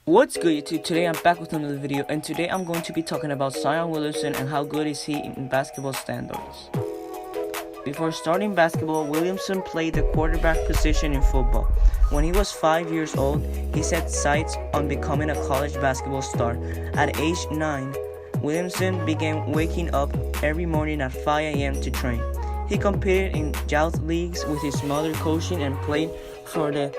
What's good YouTube? Today I'm back with another video, and today I'm going to be talking about Zion Williamson and how good is he in basketball standards. Before starting basketball, Williamson played the quarterback position in football. When he was 5 years old, he set sights on becoming a college basketball star. At age 9, Williamson began waking up every morning at 5 a.m. to train. He competed in youth leagues with his mother coaching and played for the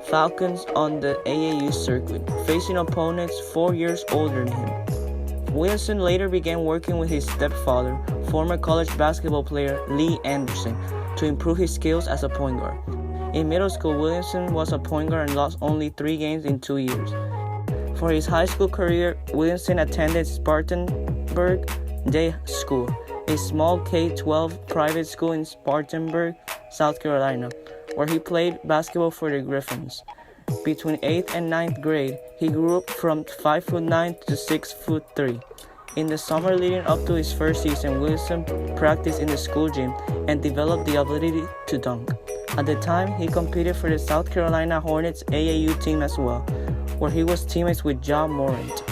Falcons on the AAU circuit, facing opponents 4 years older than him. Williamson later began working with his stepfather, former college basketball player Lee Anderson, to improve his skills as a point guard. In middle school, Williamson was a point guard and lost only 3 games in 2 years. For his high school career, Williamson attended Spartanburg Day School, a small K-12 private school in Spartanburg, South Carolina, where he played basketball for the Griffins. Between 8th and 9th grade, he grew up from 5'9" to 6'3". In the summer leading up to his first season, Williamson practiced in the school gym and developed the ability to dunk. At the time, he competed for the South Carolina Hornets AAU team as well, where he was teammates with Ja Morant.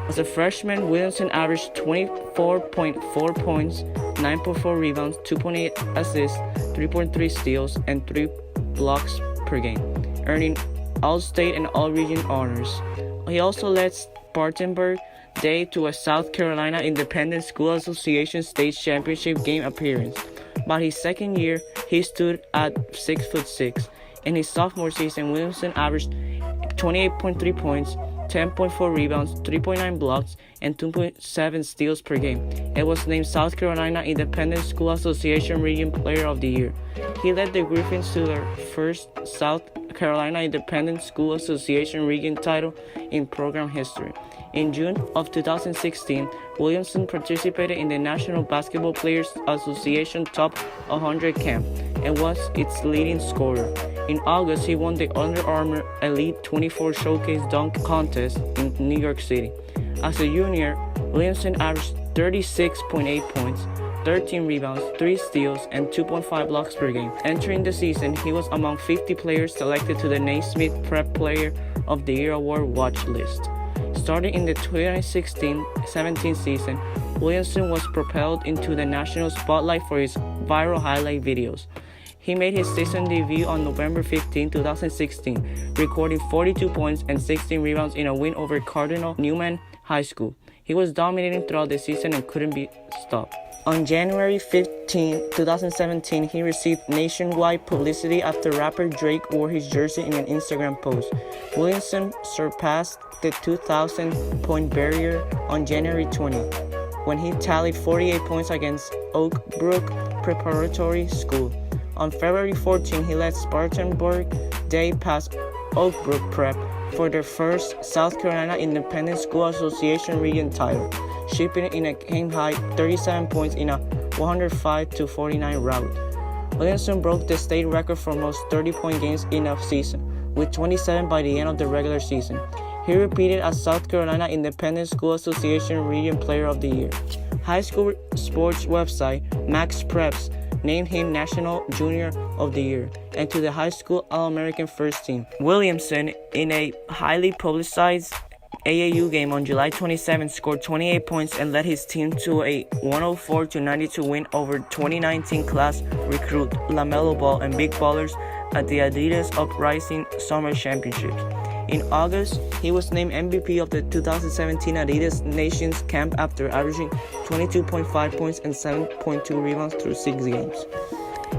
As a freshman, Williamson averaged 24.4 points, 9.4 rebounds, 2.8 assists, 3.3 steals, and 3 blocks per game, earning All-State and All-Region honors. He also led Spartanburg Day to a South Carolina Independent School Association state championship game appearance. By his second year, he stood at 6'6". In his sophomore season, Williamson averaged 28.3 points, 10.4 rebounds, 3.9 blocks, and 2.7 steals per game, and was named South Carolina Independent School Association Region Player of the Year. He led the Griffins to their first South Carolina Independent School Association Region title in program history. In June of 2016, Williamson participated in the National Basketball Players Association Top 100 camp and was its leading scorer. In August, he won the Under Armour Elite 24 Showcase Dunk Contest in New York City. As a junior, Williamson averaged 36.8 points, 13 rebounds, 3 steals, and 2.5 blocks per game. Entering the season, he was among 50 players selected to the Naismith Prep Player of the Year Award watch list. Starting in the 2016-17 season, Williamson was propelled into the national spotlight for his viral highlight videos. He made his season debut on November 15, 2016, recording 42 points and 16 rebounds in a win over Cardinal Newman High School. He was dominating throughout the season and couldn't be stopped. On January 15, 2017, he received nationwide publicity after rapper Drake wore his jersey in an Instagram post. Williamson surpassed the 2,000-point barrier on January 20, when he tallied 48 points against Oak Brook Preparatory School. On February 14, he led Spartanburg Day past Oak Brook Prep for their first South Carolina Independent School Association Region title, shipping in a game-high 37 points in a 105-49 rout. Williamson broke the state record for most 30-point games in a season, with 27 by the end of the regular season. He repeated as South Carolina Independent School Association Region Player of the Year. High school sports website Max Preps named him National Junior of the Year and to the high school All-American First Team. Williamson, in a highly publicized AAU game on July 27, scored 28 points and led his team to a 104-92 win over 2019 class recruit LaMelo Ball and Big Ballers at the Adidas Uprising Summer Championships. In August, he was named MVP of the 2017 Adidas Nations Camp after averaging 22.5 points and 7.2 rebounds through 6 games.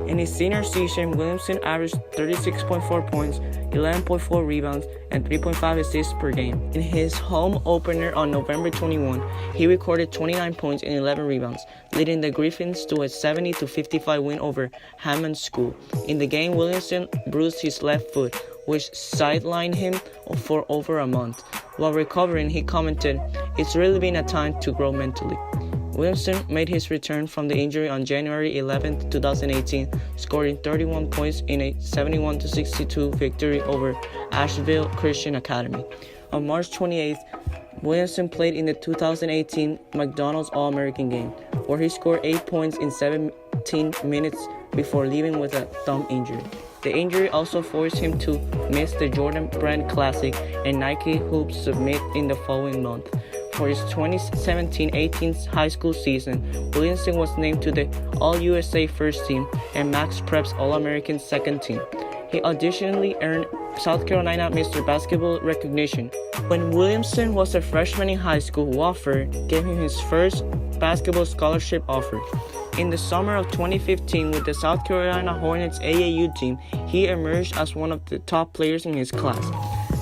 In his senior season, Williamson averaged 36.4 points, 11.4 rebounds, and 3.5 assists per game. In his home opener on November 21, he recorded 29 points and 11 rebounds, leading the Griffins to a 70-55 win over Hammond School. In the game, Williamson bruised his left foot, which sidelined him for over a month. While recovering, he commented, "It's really been a time to grow mentally." Williamson made his return from the injury on January 11, 2018, scoring 31 points in a 71-62 victory over Asheville Christian Academy. On March 28th, Williamson played in the 2018 McDonald's All-American game, where he scored 8 points in 17 minutes before leaving with a thumb injury. The injury also forced him to miss the Jordan Brand Classic and Nike Hoops Summit in the following month. For his 2017-18 high school season, Williamson was named to the All-USA First Team and Max Prep's All-American Second Team. He additionally earned South Carolina Mr. Basketball recognition. When Williamson was a freshman in high school, Wofford gave him his first basketball scholarship offer. In the summer of 2015, with the South Carolina Hornets AAU team, he emerged as one of the top players in his class.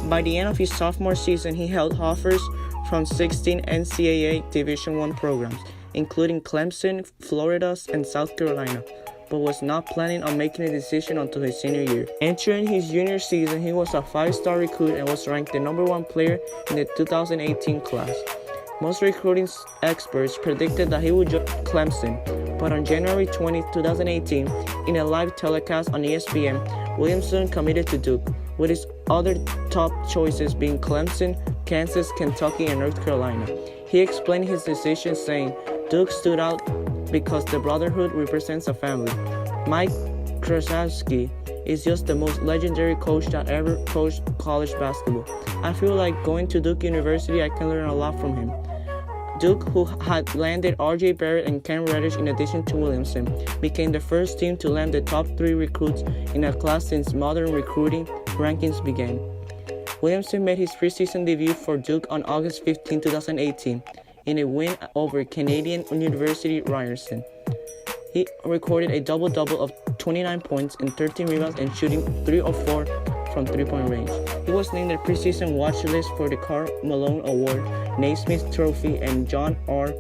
By the end of his sophomore season, he held offers from 16 NCAA Division I programs, including Clemson, Florida, and South Carolina, but was not planning on making a decision until his senior year. Entering his junior season, he was a 5-star recruit and was ranked the #1 player in the 2018 class. Most recruiting experts predicted that he would join Clemson, but on January 20, 2018, in a live telecast on ESPN, Williamson committed to Duke, with his other top choices being Clemson, Kansas, Kentucky, and North Carolina. He explained his decision saying, "Duke stood out because the brotherhood represents a family. Mike Krzyzewski is just the most legendary coach that ever coached college basketball. I feel like going to Duke University, I can learn a lot from him." Duke, who had landed R.J. Barrett and Cam Reddish in addition to Williamson, became the first team to land the top 3 recruits in a class since modern recruiting rankings began. Williamson made his preseason debut for Duke on August 15, 2018, in a win over Canadian University Ryerson. He recorded a double-double of 29 points and 13 rebounds and shooting 3 of 4 from three-point range. He was named the preseason watch list for the Karl Malone Award, Naismith Trophy, and John R.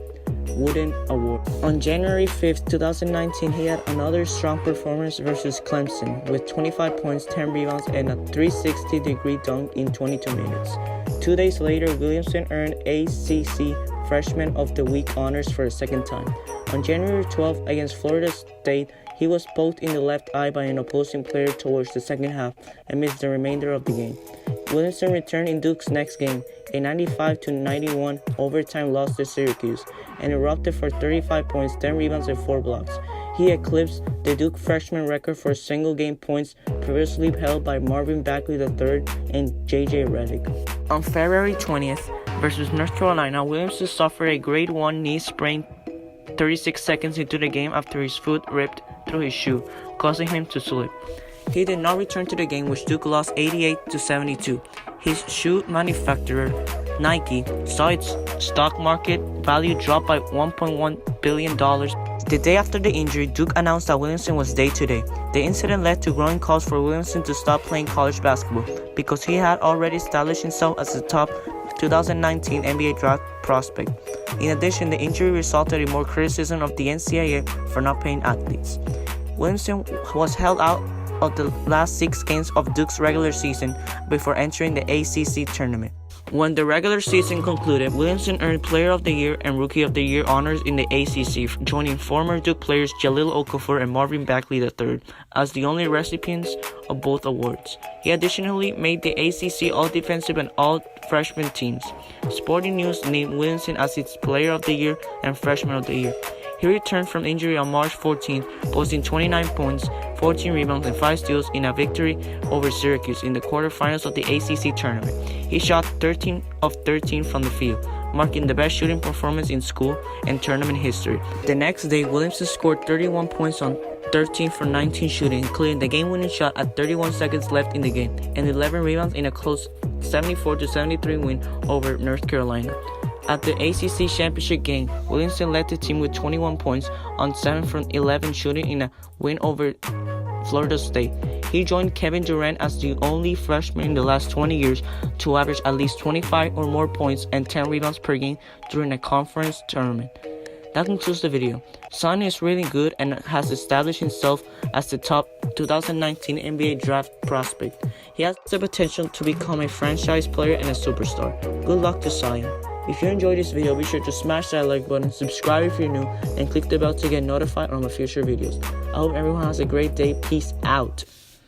Wooden Award. On January 5, 2019, he had another strong performance versus Clemson with 25 points, 10 rebounds, and a 360-degree dunk in 22 minutes. 2 days later, Williamson earned ACC Freshman of the Week honors for a second time. On January 12th against Florida State, he was poked in the left eye by an opposing player towards the second half and missed the remainder of the game. Williamson returned in Duke's next game, a 95-91 overtime loss to Syracuse, and erupted for 35 points, 10 rebounds, and 4 blocks. He eclipsed the Duke freshman record for single-game points previously held by Marvin Bagley III and J.J. Redick. On February 20th, versus North Carolina, Williamson suffered a grade 1 knee sprain 36 seconds into the game after his foot ripped through his shoe, causing him to slip. He did not return to the game, which Duke lost 88-72. His shoe manufacturer, Nike, saw its stock market value drop by $1.1 billion. The day after the injury, Duke announced that Williamson was day-to-day. The incident led to growing calls for Williamson to stop playing college basketball because he had already established himself as the top 2019 NBA draft prospect. In addition, the injury resulted in more criticism of the NCAA for not paying athletes. Williamson was held out of the last 6 games of Duke's regular season before entering the ACC tournament. When the regular season concluded, Williamson earned Player of the Year and Rookie of the Year honors in the ACC, joining former Duke players Jahlil Okafor and Marvin Bagley III as the only recipients of both awards. He additionally made the ACC All-Defensive and All-Freshman teams. Sporting News named Williamson as its Player of the Year and Freshman of the Year. He returned from injury on March 14th, posting 29 points, 14 rebounds, and 5 steals in a victory over Syracuse in the quarterfinals of the ACC tournament. He shot 13 of 13 from the field, marking the best shooting performance in school and tournament history. The next day, Williamson scored 31 points on 13 for 19 shooting, including the game-winning shot at 31 seconds left in the game, and 11 rebounds in a close 74-73 win over North Carolina. At the ACC Championship game, Williamson led the team with 21 points on 7 from 11 shooting in a win over Florida State. He joined Kevin Durant as the only freshman in the last 20 years to average at least 25 or more points and 10 rebounds per game during a conference tournament. That concludes the video. Son is really good and has established himself as the top 2019 NBA draft prospect. He has the potential to become a franchise player and a superstar. Good luck to Zion. If you enjoyed this video, be sure to smash that like button, subscribe if you're new, and click the bell to get notified on my future videos. I hope everyone has a great day. Peace out.